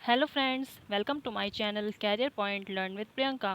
Hello friends, welcome to my channel Career Point learn with Priyanka.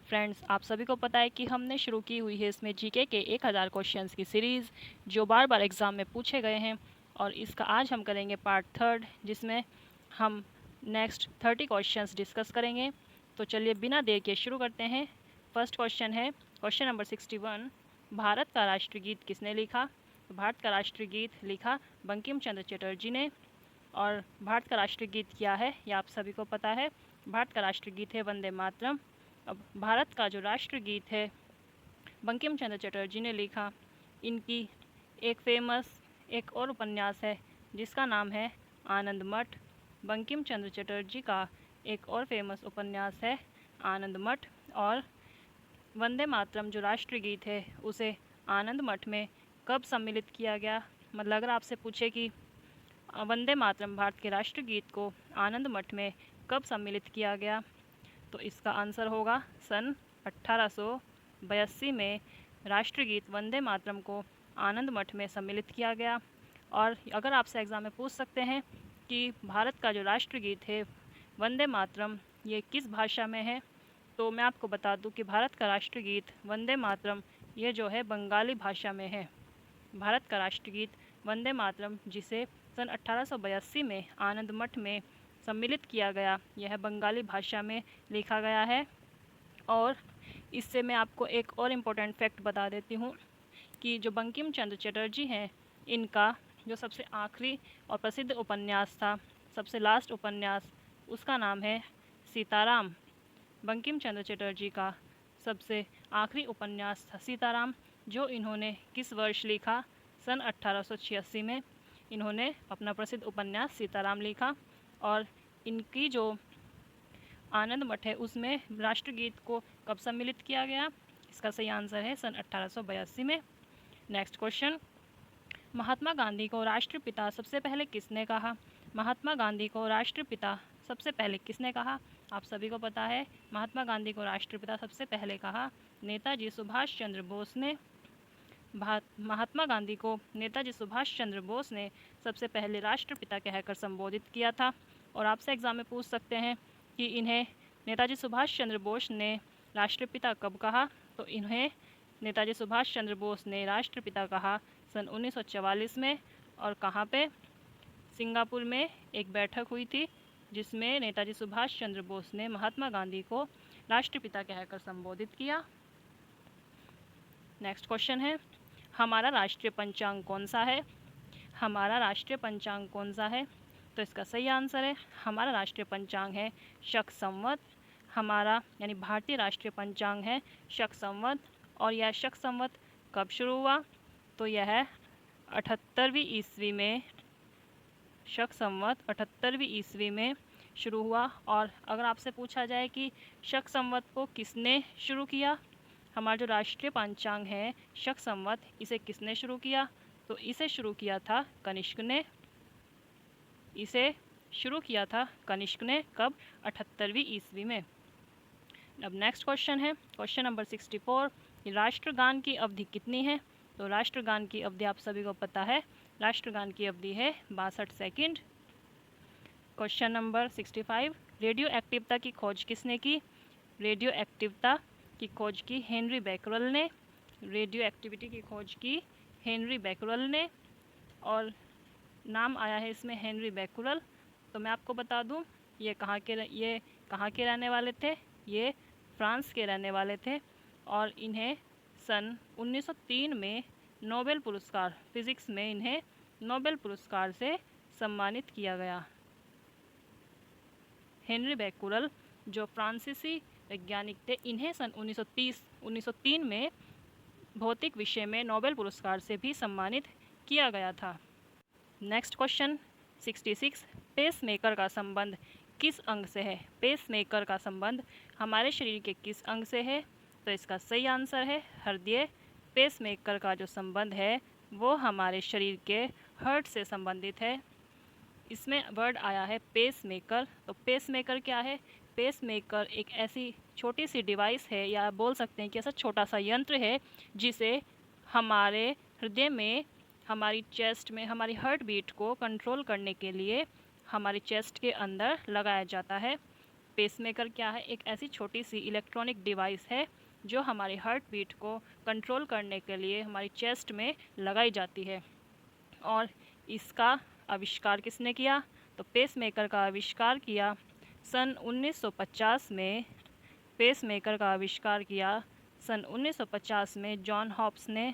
Friends, आप सभी को पता है कि हमने शुरू की हुई है इसमें जीके के 1000 क्वेश्चंस की सीरीज़ जो बार बार एग्ज़ाम में पूछे गए हैं। और इसका आज हम करेंगे पार्ट थर्ड, जिसमें हम नेक्स्ट 30 क्वेश्चंस डिस्कस करेंगे। तो चलिए बिना देर के शुरू करते हैं। फर्स्ट क्वेश्चन है क्वेश्चन नंबर 61। भारत का राष्ट्रगीत किसने लिखा? तो भारत का राष्ट्रगीत लिखा बंकिम चंद्र चटर्जी ने। और भारत का राष्ट्रगीत क्या है ये आप सभी को पता है। भारत का राष्ट्रगीत है वंदे मातरम। अब भारत का जो राष्ट्रगीत है बंकिम चंद्र चटर्जी ने लिखा। इनकी एक फेमस एक और उपन्यास है जिसका नाम है आनंद मठ। बंकिम चंद्र चटर्जी का एक और फेमस उपन्यास है आनंद मठ। और वंदे मातरम जो राष्ट्रगीत है उसे आनंद मठ में कब सम्मिलित किया गया? मतलब अगर आपसे पूछे कि वंदे मातरम भारत के राष्ट्रगीत को आनंद मठ में कब सम्मिलित किया गया, तो इसका आंसर होगा सन 1882 में राष्ट्रगीत वंदे मातरम को आनंद मठ में सम्मिलित किया गया। और अगर आपसे एग्ज़ाम में पूछ सकते हैं कि भारत का जो राष्ट्रगीत है वंदे मातरम ये किस भाषा में है, तो मैं आपको बता दूं कि भारत का राष्ट्रगीत वंदे मातरम ये जो है बंगाली भाषा में है। भारत का राष्ट्रगीत वंदे मातरम जिसे सन 1882 में आनंद मठ में सम्मिलित किया गया, यह बंगाली भाषा में लिखा गया है। और इससे मैं आपको एक और इम्पोर्टेंट फैक्ट बता देती हूँ कि जो बंकिम चंद्र चटर्जी हैं, इनका जो सबसे आखिरी और प्रसिद्ध उपन्यास था, सबसे लास्ट उपन्यास, उसका नाम है सीताराम। बंकिम चंद्र चटर्जी का सबसे आखिरी उपन्यास था सीताराम, जो इन्होंने किस वर्ष लिखा? सन 1886 में इन्होंने अपना प्रसिद्ध उपन्यास सीताराम लिखा। और इनकी जो आनंद मठ है उसमें राष्ट्रगीत को कब सम्मिलित किया गया? इसका सही आंसर है सन 1882 में। नेक्स्ट क्वेश्चन, महात्मा गांधी को राष्ट्रपिता सबसे पहले किसने कहा? महात्मा गांधी को राष्ट्रपिता सबसे पहले किसने कहा? आप सभी को पता है महात्मा गांधी को राष्ट्रपिता सबसे पहले कहा नेताजी सुभाष चंद्र बोस ने। महात्मा गांधी को नेताजी सुभाष चंद्र बोस ने सबसे पहले राष्ट्रपिता कहकर संबोधित किया था। और आपसे एग्ज़ाम में पूछ सकते हैं कि इन्हें नेताजी सुभाष चंद्र बोस ने राष्ट्रपिता कब कहा? तो इन्हें नेताजी सुभाष चंद्र बोस ने राष्ट्रपिता कहा सन 1944 में। और कहाँ पे? सिंगापुर में एक बैठक हुई थी जिसमें नेताजी सुभाष चंद्र बोस ने महात्मा गांधी को राष्ट्रपिता कहकर संबोधित किया। नेक्स्ट क्वेश्चन है, हमारा राष्ट्रीय पंचांग कौन सा है? हमारा राष्ट्रीय पंचांग कौन सा है? तो इसका सही आंसर है हमारा राष्ट्रीय पंचांग है शक संवत। हमारा यानी भारतीय राष्ट्रीय पंचांग है शक संवत। और यह शक संवत कब शुरू हुआ? तो यह 78वीं ईस्वी में, शक संवत 78वीं ईस्वी में शुरू हुआ। और अगर आपसे पूछा जाए कि शक संवत को किसने शुरू किया, हमारा जो राष्ट्रीय पंचांग है शक संवत, इसे किसने शुरू किया? तो इसे शुरू किया था कनिष्क ने। इसे शुरू किया था कनिष्क ने। कब? 78वीं ईस्वी में। अब नेक्स्ट क्वेश्चन है क्वेश्चन नंबर 64। राष्ट्रगान की अवधि कितनी है? तो राष्ट्रगान की अवधि आप सभी को पता है, राष्ट्रगान की अवधि है 62 सेकंड। Question number 65। रेडियो एक्टिवता की खोज किसने की? रेडियो एक्टिवता की खोज की हेनरी बैकरल ने। रेडियो एक्टिविटी की खोज की हेनरी बैकरल ने। और नाम आया है इसमें हेनरी बैकरल। तो मैं आपको बता दूं ये कहाँ के रहने वाले थे? ये फ्रांस के रहने वाले थे। और इन्हें सन 1903 में नोबेल पुरस्कार, फिज़िक्स में इन्हें नोबेल पुरस्कार से सम्मानित किया गया। हेनरी बैकरल जो फ्रांसीसी वैज्ञानिक थे, इन्हें सन 1903 में भौतिक विषय में नोबेल पुरस्कार से भी सम्मानित किया गया था। Next question 66। पेसमेकर का संबंध किस अंग से है? पेसमेकर का संबंध हमारे शरीर के किस अंग से है? तो इसका सही आंसर है हृदय। पेसमेकर का जो संबंध है वो हमारे शरीर के हार्ट से संबंधित है। इसमें वर्ड आया है पेसमेकर। तो पेसमेकर क्या है? पेसमेकर एक ऐसी छोटी सी डिवाइस है, या बोल सकते हैं कि ऐसा छोटा सा यंत्र है जिसे हमारे हृदय में, हमारी चेस्ट में, हमारी हार्ट बीट को कंट्रोल करने के लिए हमारी चेस्ट के अंदर लगाया जाता है। पेसमेकर क्या है? एक ऐसी छोटी सी इलेक्ट्रॉनिक डिवाइस है जो हमारी हार्ट बीट को कंट्रोल करने के लिए हमारी चेस्ट में लगाई जाती है। और इसका आविष्कार किसने किया? तो पेसमेकर का आविष्कार किया सन 1950 में। पेसमेकर का आविष्कार किया सन 1950 में जॉन हॉब्स ने।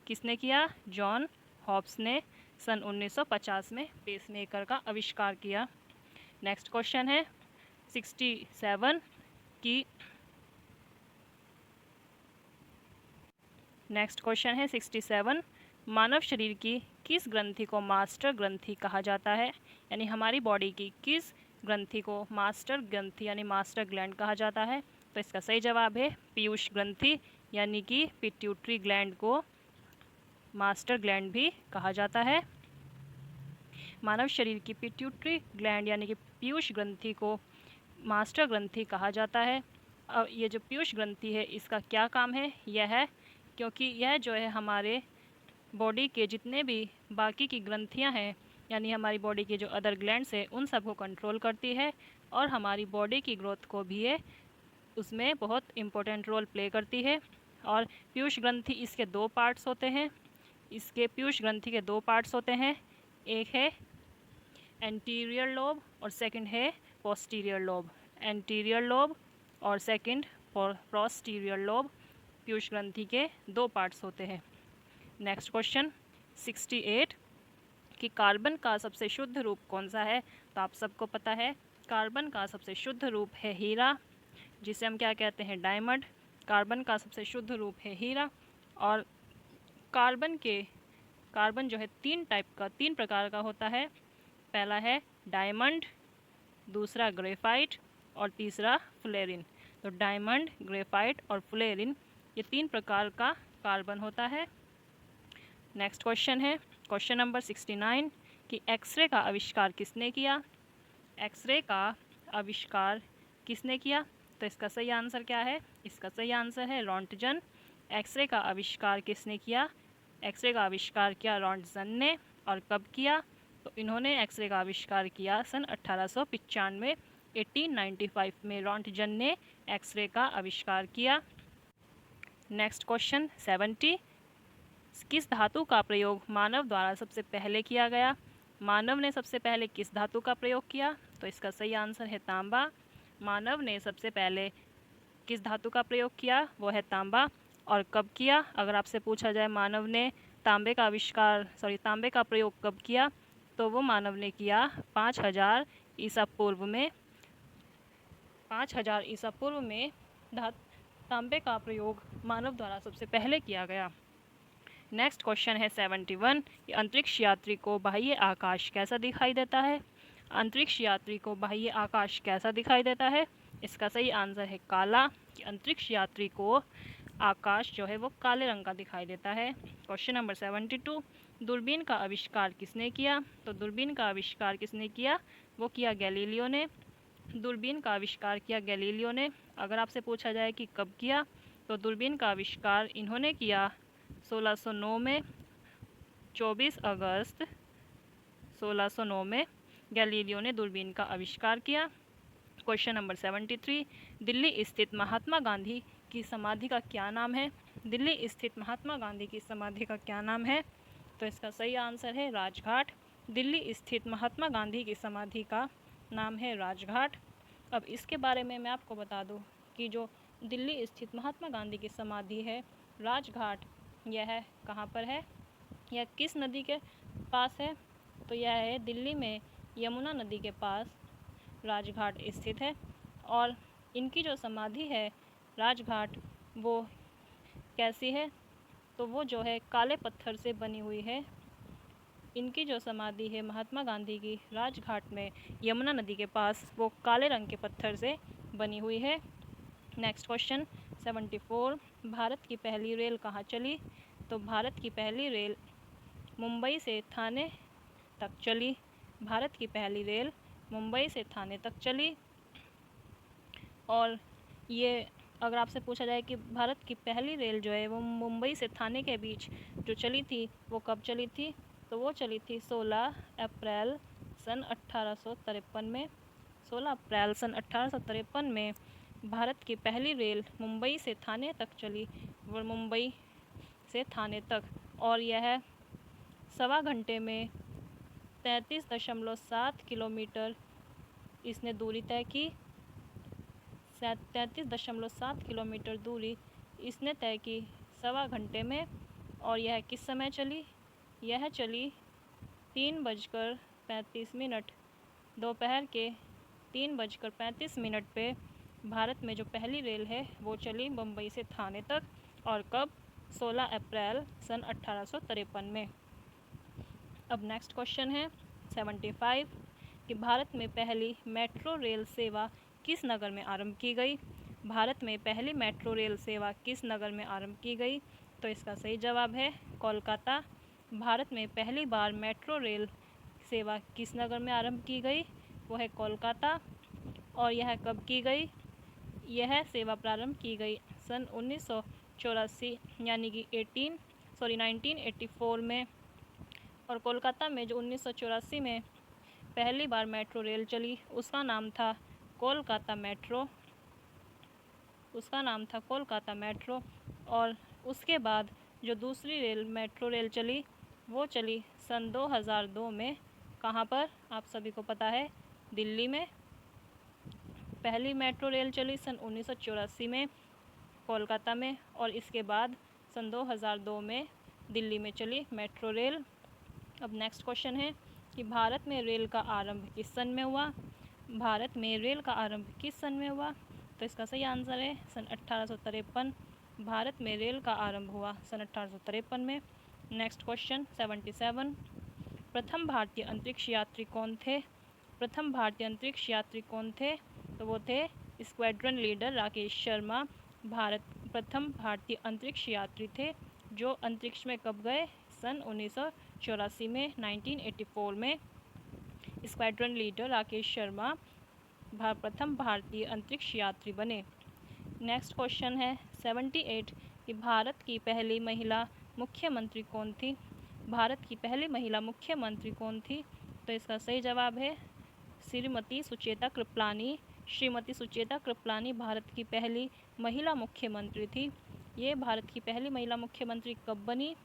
किसने किया? जॉन हॉब्स ने सन 1950 में पेसमेकर का आविष्कार किया। नेक्स्ट क्वेश्चन है 67 की नेक्स्ट क्वेश्चन है 67 मानव शरीर की किस ग्रंथि को मास्टर ग्रंथि कहा जाता है? यानी हमारी बॉडी की किस ग्रंथि को मास्टर ग्रंथि यानी मास्टर ग्लैंड कहा जाता है? तो इसका सही जवाब है पीयूष ग्रंथि, यानी कि पिट्यूटरी ग्लैंड को मास्टर ग्लैंड भी कहा जाता है। मानव शरीर की पिट्यूटरी ग्लैंड यानी कि पीयूष ग्रंथि को मास्टर ग्रंथि कहा जाता है। अब ये जो पीयूष ग्रंथि है इसका क्या काम है? यह है क्योंकि यह जो है हमारे बॉडी के जितने भी बाकी की ग्रंथियां हैं यानी हमारी बॉडी के जो अदर ग्लैंड्स है उन सब को कंट्रोल करती है और हमारी बॉडी की ग्रोथ को भी ये उसमें बहुत इम्पोर्टेंट रोल प्ले करती है। और पीयूष ग्रंथि इसके दो पार्ट्स होते हैं। इसके पीयूष ग्रंथि के दो पार्ट्स होते हैं, एक है एंटीरियर लोब और सेकंड है पोस्टीरियर लोब। एंटीरियर लोब और सेकंड पोस्टीरियर लोब पीयूष ग्रंथि के दो पार्ट्स होते हैं। नेक्स्ट क्वेश्चन 68 कि कार्बन का सबसे शुद्ध रूप कौन सा है? तो आप सबको पता है कार्बन का सबसे शुद्ध रूप है हीरा, जिसे हम क्या कहते हैं? डायमंड। कार्बन का सबसे शुद्ध रूप है हीरा। और कार्बन जो है तीन प्रकार का होता है। पहला है डायमंड, दूसरा ग्रेफाइट और तीसरा फ्लोरीन। तो डायमंड, ग्रेफाइट और फ्लोरीन ये तीन प्रकार का कार्बन होता है। नेक्स्ट क्वेश्चन है क्वेश्चन नंबर 69 कि एक्सरे का आविष्कार किसने किया? एक्सरे का आविष्कार किसने किया? तो इसका सही आंसर क्या है? इसका सही आंसर है रोंटगन। एक्सरे का आविष्कार किसने किया? एक्सरे का आविष्कार किया रोंटगन ने। और कब किया? तो इन्होंने एक्सरे का आविष्कार किया सन 1895 1895 में रोंटगन ने एक्सरे का आविष्कार किया। नेक्स्ट क्वेश्चन 70 किस धातु का प्रयोग मानव द्वारा सबसे पहले किया गया? मानव ने सबसे पहले किस धातु का प्रयोग किया? तो इसका सही आंसर है तांबा। मानव ने सबसे पहले किस धातु का प्रयोग किया? वो है तांबा। और कब किया? अगर आपसे पूछा जाए मानव ने तांबे का प्रयोग कब किया, तो वो मानव ने किया 5000 ईसा पूर्व में। 5000 ईसा पूर्व में तांबे का प्रयोग मानव द्वारा सबसे पहले किया गया। नेक्स्ट क्वेश्चन है 71 कि अंतरिक्ष यात्री को बाह्य आकाश कैसा दिखाई देता है? अंतरिक्ष यात्री को बाह्य आकाश कैसा दिखाई देता है? इसका सही आंसर है काला, कि अंतरिक्ष यात्री को आकाश जो है वो काले रंग का दिखाई देता है। क्वेश्चन नंबर 72 दूरबीन का आविष्कार किसने किया? तो दूरबीन का आविष्कार किसने किया? वो किया गैलीलियो ने। दूरबीन का आविष्कार किया गैलीलियो ने। अगर आपसे पूछा जाए कि कब किया, तो दूरबीन का आविष्कार इन्होंने किया 1609 में। 24 अगस्त 1609 में गैलीलियो ने दूरबीन का आविष्कार किया। क्वेश्चन नंबर 73 दिल्ली स्थित महात्मा गांधी की समाधि का क्या नाम है? दिल्ली स्थित महात्मा गांधी की समाधि का क्या नाम है? तो इसका सही आंसर है राजघाट। दिल्ली स्थित महात्मा गांधी की समाधि का नाम है राजघाट। अब इसके बारे में मैं आपको बता दूं कि जो दिल्ली स्थित महात्मा गांधी की समाधि है राजघाट, यह कहाँ पर है? यह किस नदी के पास है? तो यह है दिल्ली में यमुना नदी के पास राजघाट स्थित है। और इनकी जो समाधि है राजघाट, वो कैसी है? तो वो जो है काले पत्थर से बनी हुई है। इनकी जो समाधि है महात्मा गांधी की राजघाट में यमुना नदी के पास, वो काले रंग के पत्थर से बनी हुई है। नेक्स्ट क्वेश्चन 74 भारत की पहली रेल कहाँ चली? तो भारत की पहली रेल मुंबई से थाने तक चली। भारत की पहली रेल मुंबई से थाने तक चली। और ये अगर आपसे पूछा जाए कि भारत की पहली रेल जो है वो मुंबई से थाने के बीच जो चली थी वो कब चली थी? तो वो चली थी 16 अप्रैल सन 1853 में 16 अप्रैल सन 1853 में भारत की पहली रेल मुंबई से थाने तक चली, और मुंबई से थाने तक, और यह सवा घंटे में 33.7 किलोमीटर इसने दूरी तय की। 33.7 किलोमीटर दूरी इसने तय की सवा घंटे में। और यह किस समय चली? यह चली 3:35 दोपहर के 3:35 पे भारत में जो पहली रेल है वो चली मुंबई से थाने तक। और कब? 16 अप्रैल सन 1853 में। अब नेक्स्ट क्वेश्चन है 75 कि भारत में पहली मेट्रो रेल सेवा किस नगर में आरंभ की गई? भारत में पहली मेट्रो रेल सेवा किस नगर में आरंभ की गई? तो इसका सही जवाब है कोलकाता। भारत में पहली बार मेट्रो रेल सेवा किस नगर में आरंभ की गई? वो है कोलकाता। और यह कब की गई? यह सेवा प्रारंभ की गई सन 1984 यानी कि 1984 में। और कोलकाता में जो 1984 में पहली बार मेट्रो रेल चली उसका नाम था कोलकाता मेट्रो। और उसके बाद जो दूसरी मेट्रो रेल चली वो चली सन 2002 में। कहाँ पर? आप सभी को पता है, दिल्ली में। पहली मेट्रो रेल चली सन 1984 में कोलकाता में, और इसके बाद सन 2002 में दिल्ली में चली मेट्रो रेल। अब नेक्स्ट क्वेश्चन है कि भारत में रेल का आरंभ किस सन में हुआ? भारत में रेल का आरंभ किस सन में हुआ? तो इसका सही आंसर है सन 1853। भारत में रेल का आरंभ हुआ सन 1853 में। नेक्स्ट क्वेश्चन 77 प्रथम भारतीय अंतरिक्ष यात्री कौन थे? प्रथम भारतीय अंतरिक्ष यात्री कौन थे? तो वो थे स्क्वाड्रन लीडर राकेश शर्मा। प्रथम भारतीय अंतरिक्ष यात्री थे जो अंतरिक्ष में कब गए? सन 1984 में 1984 में स्क्वाड्रन लीडर राकेश शर्मा प्रथम भारतीय अंतरिक्ष यात्री बने। नेक्स्ट क्वेश्चन है 78 कि भारत की पहली महिला मुख्यमंत्री कौन थी? भारत की पहली महिला मुख्यमंत्री कौन थी? तो इसका सही जवाब है श्रीमती सुचेता कृपलानी। श्रीमती सुचेता कृपलानी भारत की पहली महिला मुख्यमंत्री थी। ये भारत की पहली महिला मुख्यमंत्री कब बनी?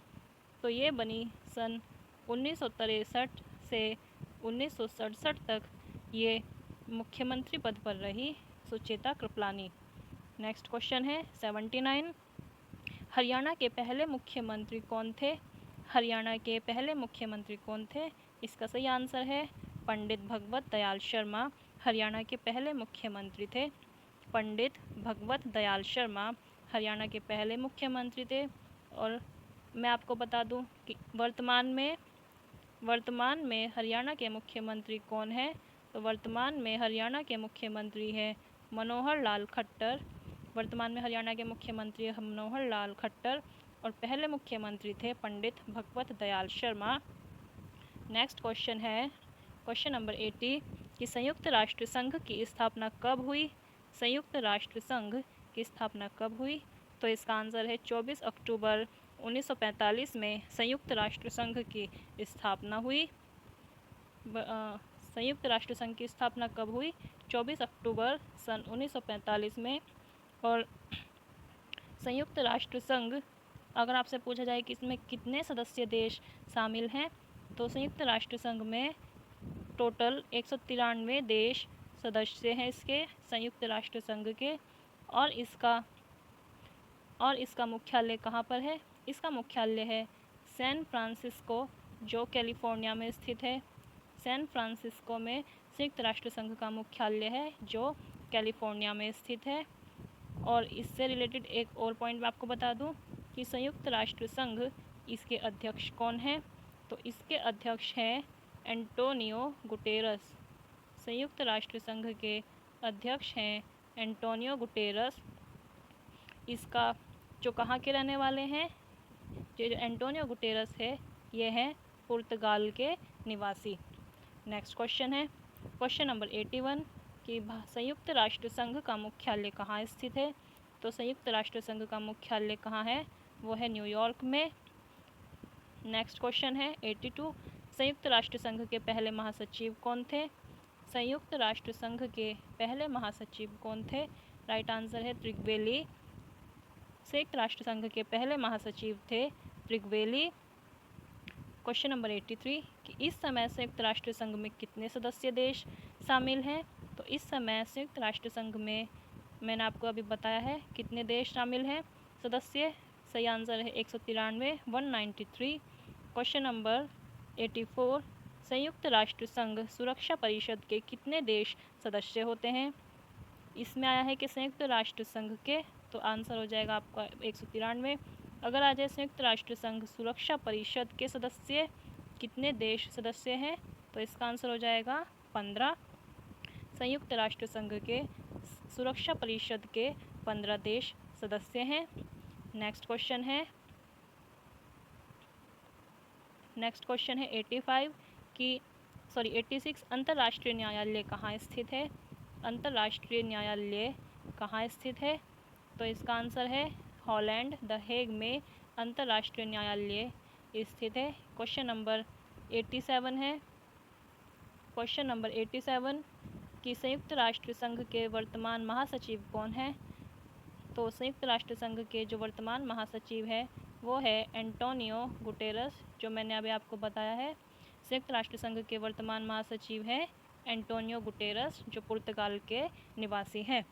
तो ये बनी सन 1963 से 1967 तक ये मुख्यमंत्री पद पर रही सुचेता कृपलानी। नेक्स्ट क्वेश्चन है 79 हरियाणा के पहले मुख्यमंत्री कौन थे? हरियाणा के पहले मुख्यमंत्री कौन थे? इसका सही आंसर है पंडित भगवत दयाल शर्मा। हरियाणा के पहले मुख्यमंत्री थे पंडित भगवत दयाल शर्मा, हरियाणा के पहले मुख्यमंत्री थे। और मैं आपको बता दूं कि वर्तमान में हरियाणा के मुख्यमंत्री कौन है? तो वर्तमान में हरियाणा के मुख्यमंत्री हैं मनोहर लाल खट्टर। वर्तमान में हरियाणा के मुख्यमंत्री मनोहर लाल खट्टर, और पहले मुख्यमंत्री थे पंडित भगवत दयाल शर्मा। नेक्स्ट क्वेश्चन है क्वेश्चन नंबर 80 कि संयुक्त राष्ट्र संघ की स्थापना कब हुई? संयुक्त राष्ट्र संघ की स्थापना कब हुई? तो इसका आंसर है 24 अक्टूबर 1945 में संयुक्त राष्ट्र संघ की स्थापना हुई। संयुक्त राष्ट्र संघ की स्थापना कब हुई? 24 अक्टूबर सन 1945 में। और संयुक्त राष्ट्र संघ, अगर आपसे पूछा जाए कि इसमें कितने सदस्य देश शामिल हैं, तो संयुक्त राष्ट्र संघ में टोटल 193 देश सदस्य हैं इसके संयुक्त राष्ट्र संघ के। और इसका मुख्यालय कहाँ पर है? इसका मुख्यालय है सैन फ्रांसिस्को, जो कैलिफोर्निया में स्थित है। सैन फ्रांसिस्को में संयुक्त राष्ट्र संघ का मुख्यालय है जो कैलिफोर्निया में स्थित है। और इससे रिलेटेड एक और पॉइंट मैं आपको बता दूं कि संयुक्त राष्ट्र संघ, इसके अध्यक्ष कौन हैं? तो इसके अध्यक्ष हैं एंटोनियो गुटेरस। संयुक्त राष्ट्र संघ के अध्यक्ष हैं एंटोनियो गुटेरस। इसका जो कहाँ के रहने वाले हैं, जो एंटोनियो गुटेरस है, ये हैं पुर्तगाल के निवासी। नेक्स्ट क्वेश्चन है क्वेश्चन नंबर 81 कि संयुक्त राष्ट्र संघ का मुख्यालय कहाँ स्थित है? तो संयुक्त राष्ट्र संघ का मुख्यालय कहाँ है? वो है न्यूयॉर्क में। नेक्स्ट क्वेश्चन है 82 संयुक्त राष्ट्र संघ के पहले महासचिव कौन थे? संयुक्त राष्ट्र संघ के पहले महासचिव कौन थे? राइट आंसर है त्रिगवेली। संयुक्त राष्ट्र संघ के पहले महासचिव थे त्रिगवेली। क्वेश्चन नंबर 83 कि इस समय संयुक्त राष्ट्र संघ में कितने सदस्य देश शामिल हैं? तो इस समय संयुक्त राष्ट्र संघ में मैंने आपको अभी बताया है कितने देश शामिल हैं सदस्य। सही आंसर है 193, 193। क्वेश्चन नंबर 84 संयुक्त राष्ट्र संघ सुरक्षा परिषद के कितने देश सदस्य होते हैं? इसमें आया है कि संयुक्त राष्ट्र संघ के, तो आंसर हो जाएगा आपका 193। अगर आ जाए संयुक्त राष्ट्र संघ सुरक्षा परिषद के सदस्य कितने देश सदस्य हैं, तो इसका आंसर हो जाएगा 15। संयुक्त राष्ट्र संघ के सुरक्षा परिषद के 15 देश सदस्य हैं। नेक्स्ट क्वेश्चन है 86 अंतर्राष्ट्रीय न्यायालय कहाँ स्थित है? अंतर्राष्ट्रीय न्यायालय कहाँ स्थित है? तो इसका आंसर है हॉलैंड, द हेग में अंतर्राष्ट्रीय न्यायालय स्थित है। क्वेश्चन नंबर 87 है। क्वेश्चन नंबर 87 कि संयुक्त राष्ट्र संघ के वर्तमान महासचिव कौन है? तो संयुक्त राष्ट्र संघ के जो वर्तमान महासचिव है वो है एंटोनियो गुटेरस, जो मैंने अभी आपको बताया है। संयुक्त राष्ट्र संघ के वर्तमान महासचिव है एंटोनियो गुटेरस, जो पुर्तगाल के निवासी हैं।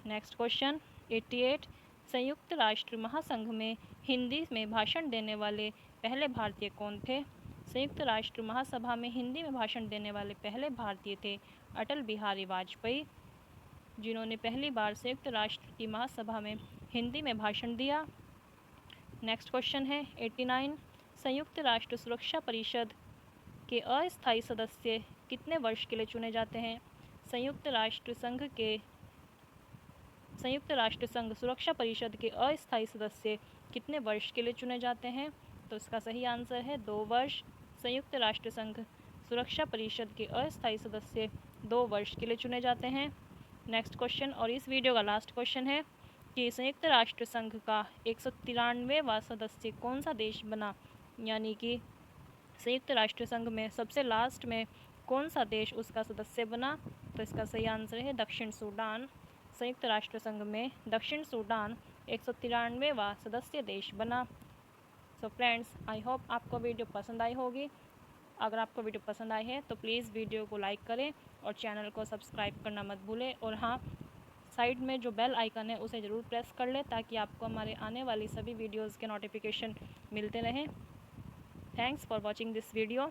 नेक्स्ट क्वेश्चन 88 संयुक्त राष्ट्र महासंघ में हिंदी में भाषण देने वाले पहले भारतीय कौन थे? संयुक्त राष्ट्र महासभा में हिंदी में भाषण देने वाले पहले भारतीय थे अटल बिहारी वाजपेयी, जिन्होंने पहली बार संयुक्त राष्ट्र की महासभा में हिंदी में भाषण दिया। नेक्स्ट क्वेश्चन है 89 संयुक्त राष्ट्र सुरक्षा परिषद के अस्थायी सदस्य कितने वर्ष के लिए चुने जाते हैं? संयुक्त राष्ट्र संघ सुरक्षा परिषद के अस्थायी सदस्य कितने वर्ष के लिए चुने जाते हैं? तो इसका सही आंसर है 2 वर्ष। संयुक्त राष्ट्र संघ सुरक्षा परिषद के अस्थायी सदस्य 2 वर्ष के लिए चुने जाते हैं। नेक्स्ट क्वेश्चन और इस वीडियो का लास्ट क्वेश्चन है कि संयुक्त राष्ट्र संघ का 193वां सदस्य कौन सा देश बना? यानी कि संयुक्त राष्ट्र संघ में सबसे लास्ट में कौन सा देश उसका सदस्य बना? तो इसका सही आंसर है दक्षिण सूडान। संयुक्त राष्ट्र संघ में दक्षिण सूडान 193वां सदस्य देश बना। सो फ्रेंड्स, आई होप आपको वीडियो पसंद आई होगी। अगर आपको वीडियो पसंद आई है तो प्लीज़ वीडियो को लाइक करें और चैनल को सब्सक्राइब करना मत भूलें। और हाँ, साइड में जो बेल आइकन है उसे ज़रूर प्रेस कर लें ताकि आपको हमारे आने वाली सभी वीडियोज़ के नोटिफिकेशन मिलते रहें। Thanks for watching this video.